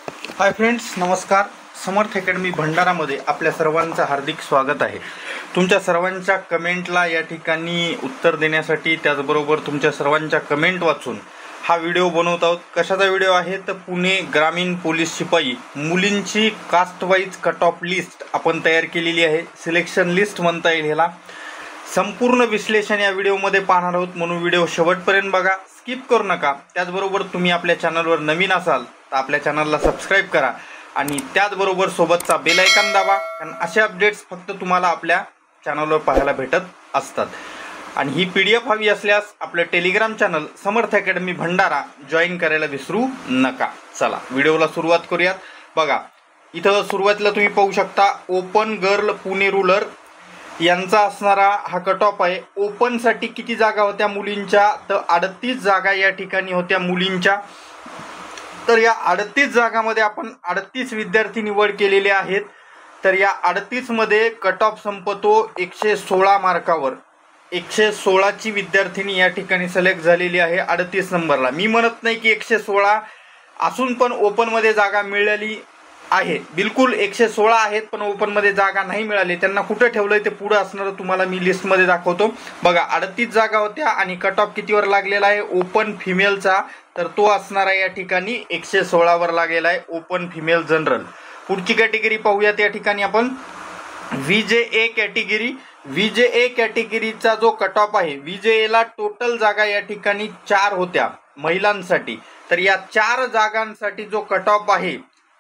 Hi friends, नमस्कार. समर्थ academy भंडारामध्ये आपल्या सर्वांचं हार्दिक स्वागत आहे. तुमच्या सर्वांच्या कमेंटला या ठिकाणी उत्तर देण्यासाठी, त्याचबरोबर तुमच्या सर्वांच्या कमेंट वाचून हा व्हिडिओ बनवत आहोत. कशाचा व्हिडिओ आहे तर पुणे ग्रामीण पोलीस शिपाई मुलींची caste wise cut off list आपण तयार केलेली आहे. सिलेक्शन लिस्ट म्हणता येईल ह्याला. संपूर्ण विश्लेषण या व्हिडिओमध्ये पाहणार आहोत, म्हणून व्हिडिओ शेवटपर्यंत बघा, स्किप करू नका. त्याचबरोबर तुम्ही आपल्या चॅनलवर नवीन असाल तर आपल्या चॅनलला सबस्क्राईब करा आणि त्याचबरोबर सोबतचा बेल आयकॉन दाबा, कारण असे अपडेट्स फक्त तुम्हाला आपल्या चॅनलवर पाहायला भेटत असतात. आणि ही PDF हवी असल्यास आपलं टेलिग्राम चॅनल समर्थ अकॅडमी भंडारा जॉईन करायला विसरू नका. चला व्हिडिओला सुरुवात करूयात. बघा, इथं सुरुवातीला तुम्ही पाहू शकता ओपन गर्ल पुणे रूरल यांचा असणारा हा कट ऑफ आहे. ओपनसाठी किती जागा होत्या मुलींच्या तर 38 जागा या ठिकाणी होत्या मुलींच्या. तर या 38 जागामध्ये आपण 38 विद्यार्थी निवड केलेले आहेत. तर या 38 मध्ये कट ऑफ संपतो 116 मार्कावर. 116ची विद्यार्थिनी या ठिकाणी सिलेक्ट झालेली आहे 38 नंबरला. मी म्हणत नाही की 116 असून पण ओपनमध्ये जागा मिळाली आहे. बिलकुल 116 आहेत, पण ओपनमध्ये जागा नाही मिळाली. त्यांना कुठं ठेवलंय ते पुढे असणार तुम्हाला मी लिस्टमध्ये दाखवतो. बघा, 38 जागा होत्या आणि कट ऑफ कितीवर लागलेला आहे ओपन फिमेलचा, तर तो असणारा या ठिकाणी 116 वर लागलेला आहे ओपन फिमेल जनरल. पुढची कॅटेगरी पाहूयात. या ठिकाणी आपण VJA कॅटेगरी. VJA कॅटेगरीचा जो कट ऑफ आहे, VJAला टोटल जागा या ठिकाणी 4 होत्या महिलांसाठी. तर या 4 जागांसाठी जो कट ऑफ आहे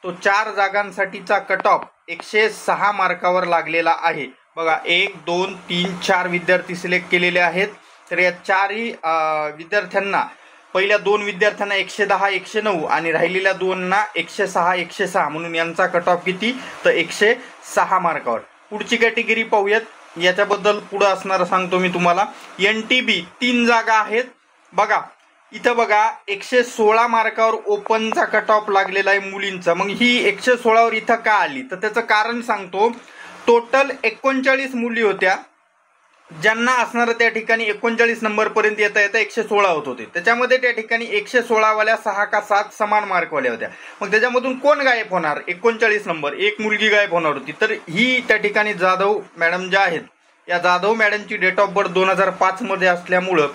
तो 4 जागांसाठीचा कट ऑफ 106 मार्कावर लागलेला आहे. बघा, 1 2 3 4 विद्यार्थी सिलेक्ट केलेले आहेत. तर या 4ही विद्यार्थ्यांना, पहिल्या 2 विद्यार्थ्यांना 110 109 आणि राहिलेल्या 2ना 106 106, म्हणून यांचा कट ऑफ किती तर 106 मार्कावर. पुढची कॅटेगरी पाहूयात. याच्याबद्दल पुढे असणारं सांगतो मी तुम्हाला. NTB 3 जागा आहेत. बघा, इथं बघा 116 मार्कावर ओपनचा कट ऑफ लागलेला आहे मुलींचा. मग ही 116 वर इथं का आली तर त्याचं कारण सांगतो. टोटल 39 मुली होत्या, ज्यांना असणारं त्या ठिकाणी 39 नंबर पर्यंत येता येता 116 होत होते. त्याच्यामध्ये त्या ठिकाणी 116 वाल्या 6 का 7 समान मार्कवाल्या होत्या. मग त्याच्यामधून कोण गायब होणार? 39 नंबर, एक मुलगी गायब होणार होती. तर ही त्या ठिकाणी जाधव मॅडम ज्या आहेत, या जाधव मॅडमची डेट ऑफ बर्थ 2005 मध्ये असल्यामुळं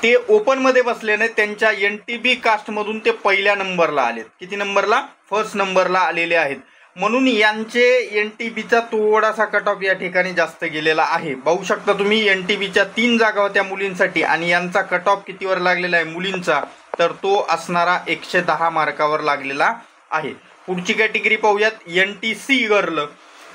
ते ओपनमध्ये बसले नाही. त्यांच्या NTB कास्टमधून ते पहिल्या नंबरला आलेत. किती नंबरला? फर्स्ट नंबरला आलेले आहेत. म्हणून यांचे NTBचा थोडासा कट ऑफ या ठिकाणी जास्त गेलेला आहे. पाहू शकता तुम्ही, NTBच्या 3 जागा होत्या मुलींसाठी आणि यांचा कट ऑफ कितीवर लागलेला आहे मुलींचा, तर तो असणारा 110 मार्कावर लागलेला आहे. पुढची कॅटेगरी पाहूयात. NTC girl.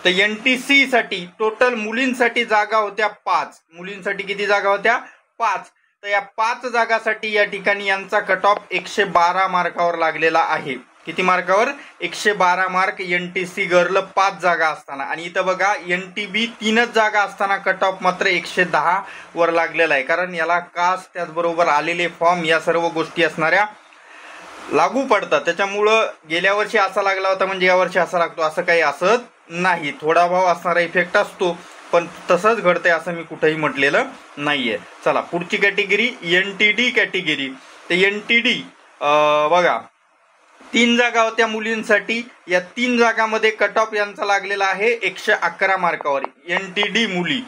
तर NTC साठी टोटल मुलींसाठी जागा होत्या 5. मुलींसाठी किती जागा होत्या? 5. तर या 5 जागासाठी या ठिकाणी यांचा कट ऑफ 112 मार्कावर लागलेला आहे. किती मार्कावर? 112 मार्क NTC गर्ल 5 जागा असताना. आणि इथं बघा, NTB 3च जागा असताना कट ऑफ मात्र 110 वर लागलेला आहे. कारण याला कास्ट, त्याचबरोबर आलेले फॉर्म, या सर्व गोष्टी असणाऱ्या लागू पडतात. त्याच्यामुळं गेल्या वर्षी असा लागला होता म्हणजे यावर्षी असा लागतो असं काही असत नाही. थोडा भाव असणारा इफेक्ट असतो, पण तसंच घडतंय असं मी कुठेही म्हटलेलं नाहीये. चला पुढची कॅटेगरी NTD कॅटेगरी. तर NTD बघा, 3 जागा होत्या मुलींसाठी. या 3 जागामध्ये कट ऑफ यांचा लागलेला आहे 111 मार्कावर. NTD मुली,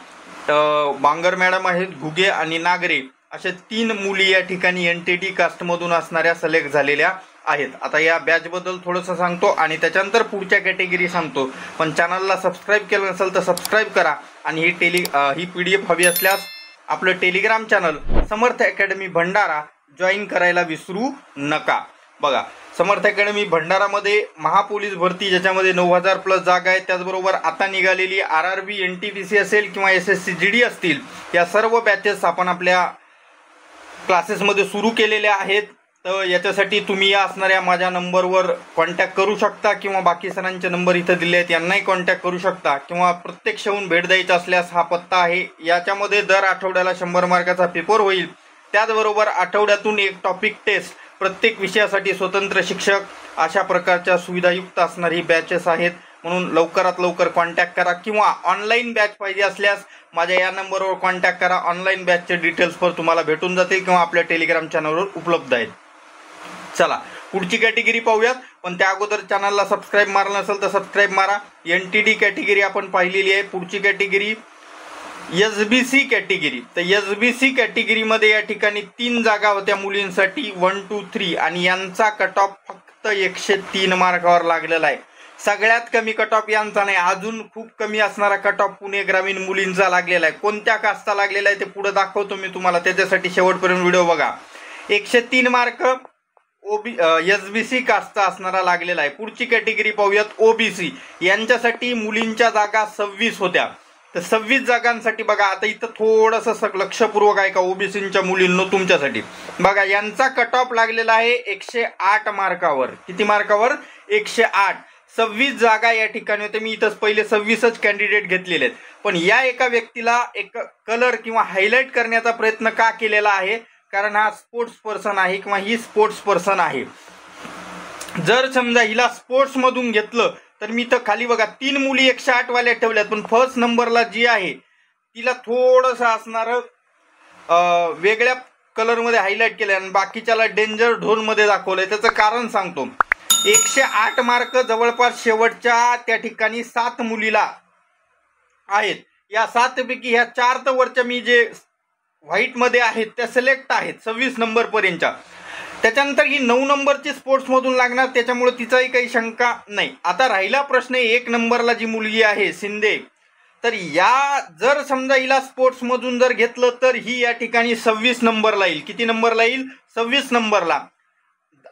बांगर मॅडम आहेत, घुगे आणि नागरे, अशा 3 मुली या ठिकाणी NTD कास्टमधून असणाऱ्या सिलेक्ट झालेल्या आहेत. आता या बॅचबद्दल थोडंसं सांगतो आणि त्याच्यानंतर पुढच्या कॅटेगरी सांगतो. पण चॅनलला सबस्क्राईब केलं नसेल तर सबस्क्राईब करा. आणि ही PDF हवी असल्यास आपलं टेलिग्राम चॅनल समर्थ अकॅडमी भंडारा जॉईन करायला विसरू नका. बघा, समर्थ अकॅडमी भंडारामध्ये महापोलीस भरती, ज्याच्यामध्ये 9000 प्लस जागा आहेत. त्याचबरोबर आता निघालेली RRB NTPC असेल किंवा SSC GD असतील, या सर्व बॅचेस आपण आपल्या क्लासेसमध्ये सुरू केलेल्या आहेत. तर याच्यासाठी तुम्ही या असणाऱ्या माझ्या नंबरवर कॉन्टॅक्ट करू शकता किंवा बाकी सरांचे नंबर इथं दिले आहेत यांनाही कॉन्टॅक्ट करू शकता, किंवा प्रत्यक्ष येऊन भेट द्यायचा असल्यास हा पत्ता आहे. याच्यामध्ये दर आठवड्याला 100 मार्काचा पेपर होईल. त्याचबरोबर आठवड्यातून एक टॉपिक टेस्ट, प्रत्येक विषयासाठी स्वतंत्र शिक्षक, अशा प्रकारच्या सुविधायुक्त असणारी बॅचेस आहेत. म्हणून लवकरात लवकर कॉन्टॅक्ट करा, किंवा ऑनलाईन बॅच पाहिजे असल्यास माझ्या या नंबरवर कॉन्टॅक्ट करा. ऑनलाईन बॅचचे डिटेल्स पर तुम्हाला भेटून जातील किंवा आपल्या टेलिग्राम चॅनलवर उपलब्ध आहेत. चला पुढची कॅटेगरी पाहूयात, पण त्या अगोदर चॅनलला सबस्क्राईब मारलं नसेल तर सबस्क्राईब मारा. NTD कॅटेगरी आपण पाहिलेली आहे. पुढची कॅटेगरी SBC कॅटेगरी. तर SBC कॅटेगरीमध्ये या ठिकाणी 3 जागा होत्या मुलींसाठी, 1, 2, 3, आणि यांचा कट ऑफ फक्त 103 मार्कावर लागलेला आहे. सगळ्यात कमी कट ऑफ यांचा नाही, अजून खूप कमी असणारा कट ऑफ पुणे ग्रामीण मुलींचा लागलेला आहे. कोणत्या कास्टचा लागलेला आहे ते पुढे दाखवतो मी तुम्हाला, त्याच्यासाठी शेवटपर्यंत व्हिडिओ बघा. 103 मार्क SBC कास्टचा असणारा लागलेला आहे. पुढची कॅटेगरी पाहूयात OBC. यांच्यासाठी मुलींच्या जागा 26 होत्या. तर 26 जागांसाठी बघा, आता इथं थोडंसं लक्षपूर्वक आहे का OBCच्या मुलींनो तुमच्यासाठी बघा, यांचा कट ऑफ लागलेला आहे 108 मार्कावर. किती मार्कावर? 108. 26 जागा या ठिकाणी होते. मी इथंच पहिले 26च कॅन्डिडेट घेतलेले आहेत, पण या एका व्यक्तीला एक कलर किंवा हायलाइट करण्याचा प्रयत्न का केलेला आहे? कारण हा स्पोर्ट्स पर्सन आहे किंवा ही स्पोर्ट्स पर्सन आहे. जर समजा हिला स्पोर्ट्स मधून घेतलं तर मी तर खाली बघा 3 मुली 108 वाल्या ठेवल्यात, पण फर्स्ट नंबरला जी आहे तिला थोडंसं असणारं वेगळ्या कलरमध्ये हायलाइट केलं आणि बाकीच्याला डेंजर ढोन मध्ये दाखवलंय. त्याचं कारण सांगतो. 108 मार्क जवळपास शेवटच्या त्या ठिकाणी 7 मुलीला आहेत. या 7 पैकी ह्या 4 तर वरच्या मी जे व्हाईट मध्ये आहेत त्या सिलेक्ट आहेत 26 नंबर पर्यंतच्या. त्याच्यानंतर ही 9 नंबरची स्पोर्ट्स मधून लागणार, त्याच्यामुळे तिचाही काही शंका नाही. आता राहिला प्रश्न 1 नंबरला जी मुलगी आहे शिंदे, तर या जर समजा हिला स्पोर्ट्स मधून जर घेतलं तर ही या ठिकाणी 26 नंबरला येईल. किती नंबरला येईल? 26 नंबरला.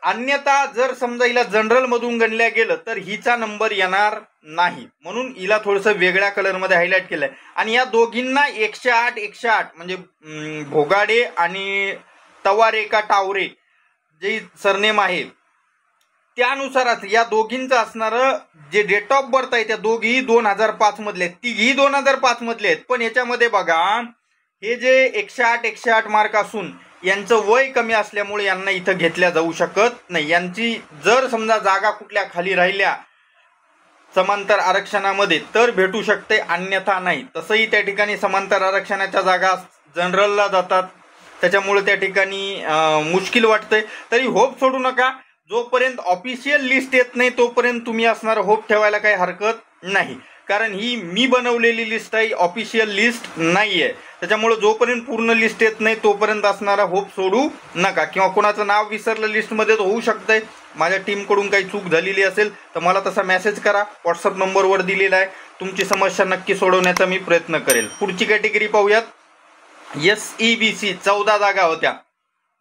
अन्यथा जर समजा हिला जनरल मधून गणल्या गेलं तर हिचा नंबर येणार नाही, म्हणून हिला थोडंसं वेगळ्या कलरमध्ये हायलाइट केलंय. आणि या दोघींना 108 म्हणजे भोगाडे आणि तवारे का टावरे जे सरनेम आहे त्यानुसारच या दोघींचं असणारं जे डेट ऑफ बर्थ आहे त्या दोघी 2005 मधले आहेत. तिघी 2005 मधले आहेत. पण याच्यामध्ये बघा, हे जे 108 मार्क असून यांचं वय कमी असल्यामुळे यांना इथं घेतल्या जाऊ शकत नाही. यांची जर समजा जागा कुठल्या खाली राहिल्या समांतर आरक्षणामध्ये तर भेटू शकते, अन्यथा नाही. तसंही त्या ठिकाणी समांतर आरक्षणाच्या जागा जनरलला जातात, त्याच्यामुळे त्या ठिकाणी मुश्किल वाटतंय. तरी होप सोडू नका. जोपर्यंत ऑफिशियल लिस्ट येत नाही तोपर्यंत तुम्ही असणारं होप ठेवायला काही हरकत नाही, कारण ही मी बनवलेली लिस्ट आहे, ऑफिशियल लिस्ट नाही आहे. त्याच्यामुळे जोपर्यंत पूर्ण लिस्ट येत नाही तोपर्यंत असणारा होप सोडू नका. किंवा कोणाचं नाव विसरलं लिस्टमध्ये तर होऊ शकतंय, माझ्या टीमकडून काही चूक झालेली असेल तर मला तसा मेसेज करा, व्हॉट्सअप नंबरवर दिलेला आहे. तुमची समस्या नक्की सोडवण्याचा मी प्रयत्न करेल. पुढची कॅटेगरी पाहूयात. SEBC 14 जागा होत्या.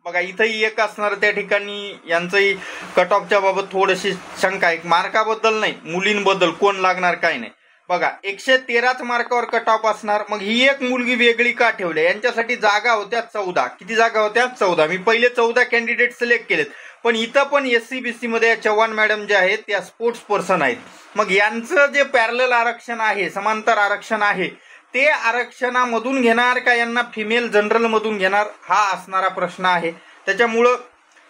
बघा इथंही एक असणार, त्या ठिकाणी यांचंही कट ऑफच्या बाबत थोडीशी शंका आहे. मार्काबद्दल नाही, मुलींबद्दल कोण लागणार काय नाही. बघा 113 मार्कावर कट ऑफ असणार. मग ही एक मुलगी वेगळी का ठेवली? यांच्यासाठी जागा होत्या 14. किती जागा होत्या? 14. मी पहिले 14 कॅन्डिडेट सिलेक्ट केलेत, पण इथं पण SCBC मध्ये चव्हाण मॅडम ज्या आहेत त्या स्पोर्ट्स पर्सन आहेत. मग यांचं जे पॅरलल आरक्षण आहे, समांतर आरक्षण आहे, ते आरक्षणामधून घेणार का यांना फिमेल जनरल मधून घेणार, हा असणारा प्रश्न आहे. त्याच्यामुळं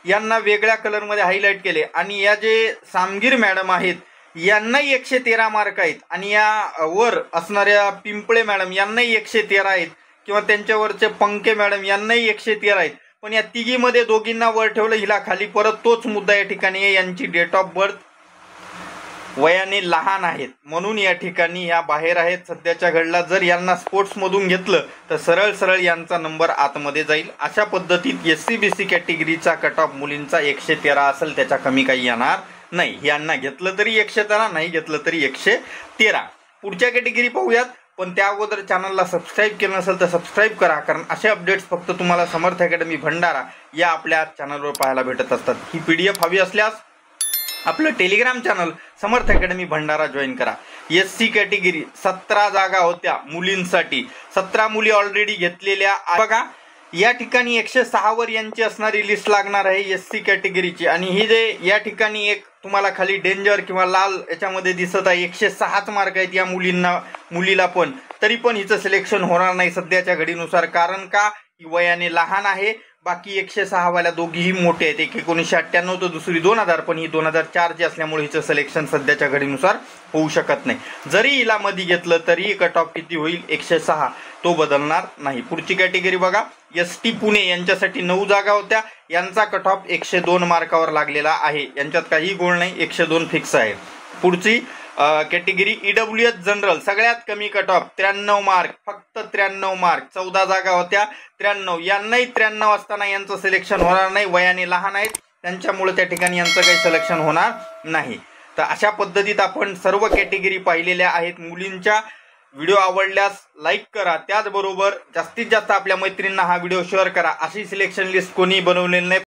यांना वेगळ्या कलरमध्ये हायलाइट केले. आणि या जे सामगीर मॅडम आहेत यांनाही 113 मार्क आहेत, आणि या वर असणाऱ्या पिंपळे मॅडम यांनाही 113 आहेत, किंवा त्यांच्यावरचे पंके मॅडम यांनाही 113 आहेत. पण या तिघीमध्ये दोघींना वर ठेवलं, हिला खाली. परत तोच मुद्दा या ठिकाणी, यांची डेट ऑफ बर्थ वयाने लहान आहेत म्हणून या ठिकाणी या बाहेर आहेत सध्याच्या घडला. जर यांना स्पोर्ट्स मधून घेतलं तर सरळ सरळ यांचा नंबर आतमध्ये जाईल. अशा पद्धतीत SCBC कॅटेगरीचा कट ऑफ मुलींचा 113 असेल, त्याच्या कमी काही येणार नाही. यांना घेतलं तरी 113, नाही घेतलं तरी 113. पुढच्या कॅटेगरी पाहूयात, पण त्या अगोदर चॅनलला सबस्क्राईब केलं नसेल तर सबस्क्राईब करा, कारण असे अपडेट्स फक्त तुम्हाला समर्थ अकॅडमी भंडारा या आपल्या चॅनलवर पाहायला भेटत असतात. ही PDF हवी असल्यास आपलं टेलिग्राम चॅनल समर्थ अकॅडमी भंडारा जॉईन करा. SC कॅटेगरी 17 जागा होत्या मुलींसाठी. 17 मुली ऑलरेडी घेतलेल्या. बघा या ठिकाणी 106 वर यांची असणारी लिस्ट लागणार आहे SC कॅटेगरीची. आणि ही जे या ठिकाणी एक तुम्हाला खाली डेंजर किंवा लाल याच्यामध्ये दिसत आहे, 106 मार्क आहेत या मुलीला. पण तरी पण हिचं सिलेक्शन होणार नाही सध्याच्या घडीनुसार. कारण का? ही वयाने लहान आहे. बाकी 106 वाल्या दोघीही मोठे आहेत. एक 1998 तर दुसरी 2000, पण ही 2004 ची असल्यामुळे हिचं सिलेक्शन सध्याच्या घडीनुसार होऊ शकत नाही. जरी हिला मध्ये घेतलं तरी कट ऑफ किती होईल? 106. तो बदलणार नाही। पुढची कॅटेगरी बघा, ST पुणे यांच्यासाठी 9 जागा होत्या, यांचा कट ऑफ 102 मार्कावर लागलेला आहे, यांच्यात काही गोळ नाही, 102 फिक्स आहे। पुढची कॅटेगरी EWS जनरल, सगळ्यात कमी कट ऑफ 93 मार्क, फक्त 93 मार्क, 14 जागा होत्या 93, यांनाही 93 असताना यांचं सिलेक्शन होणार नाही, वयाने लहान आहेत त्यांच्यामुळे त्या ठिकाणी यांचं काही सिलेक्शन होणार नाही। तर अशा पद्धतीत आपण सर्व कॅटेगरी पाहिलेल्या आहेत मुलींच्या। व्हिडिओ आवडल्यास लाईक करा, त्याचबरोबर जास्तीत जास्त आपल्या मैत्रिणींना हा व्हिडिओ शेअर करा। अशी सिलेक्शन लिस्ट कोणी बनवलेली नाही।